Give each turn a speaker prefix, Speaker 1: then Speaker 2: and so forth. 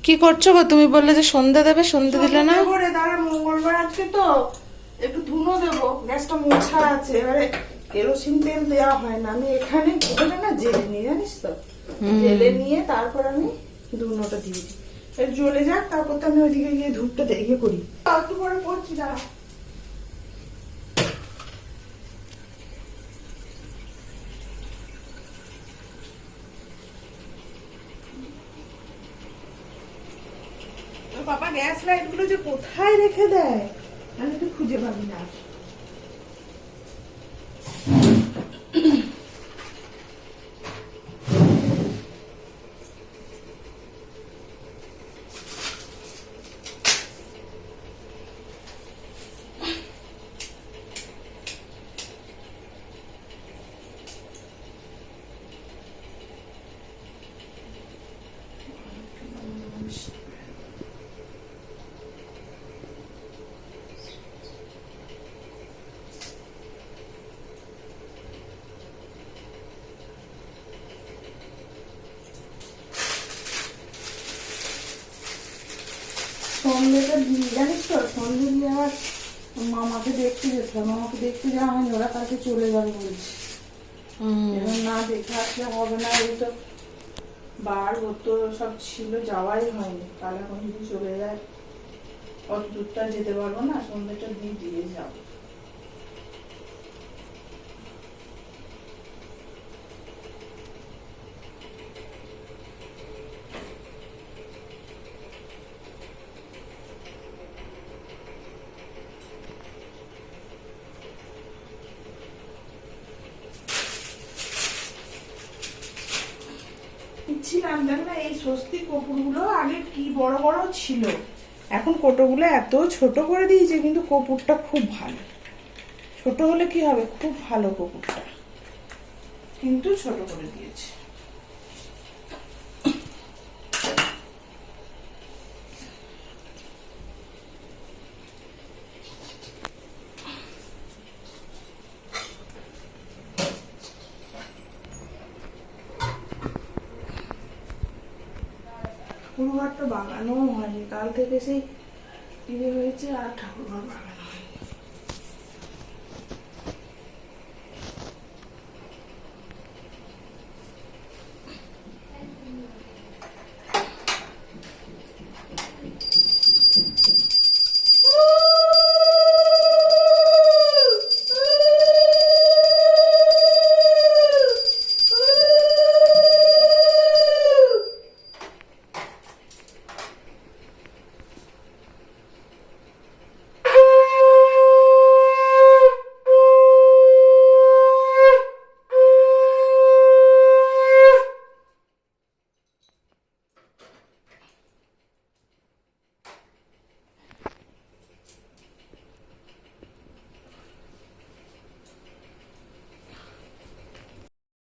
Speaker 1: কি করছো গো? তুমি বললে যে সন্ধ্যা দেবে, সন্ধ্যা দিলে না?
Speaker 2: করে দাঁড়া, মঙ্গলবার আজকে তো একটু ধুনো দেবো, গ্যাসটা মোছা আছে। এবারে কেরোসিন তেল দেওয়া হয় না, আমি এখানে ওখানে না জেলে নিয়ে, জানিস তো, জেলে নিয়ে তারপর আমি ধুনোটা দিয়ে দিই। এর জ্বলে যাক, তারপর তো আমি ওইদিকে গিয়ে ধূপটা ইয়ে করি। একটু পরে করছি, দাঁড়া। বাবা গ্যাস লাইট গুলো যে কোথায় রেখে দেয় আমি তো খুঁজে পাবি না। সন্ধ্যেটা দিয়ে, জানিস তো, সন্ধ্যে দিয়ে আবার মামাকে দেখতে যেতাম, মামাকে দেখতে যাওয়া হয়নি, ওরা কালকে চলে যাবে বলছি। এবার না দেখে আসলে হবে না, এই তো বার হতো সব ছিল, যাওয়াই হয়নি। কাল এখন যদি চলে যায় অত দূরটা যেতে পারবো না, সন্ধ্যেটা দিয়ে দিয়ে যাবো। ছিলাম দেখ না, এই স্বস্তি কপুরগুলো আগে কি বড় বড় ছিল, এখন কোটোগুলো এত ছোট করে দিয়েছে, কিন্তু কপুরটা খুব ভালো। ছোট হলে কি হবে, খুব ভালো কপুরটা, কিন্তু ছোট করে দিয়েছে। ঠাকুরঘরটা বাগানো হয়নি, কাল থেকে সেই ইয়ে হয়েছে, আর ঠাকুরঘর বাগানো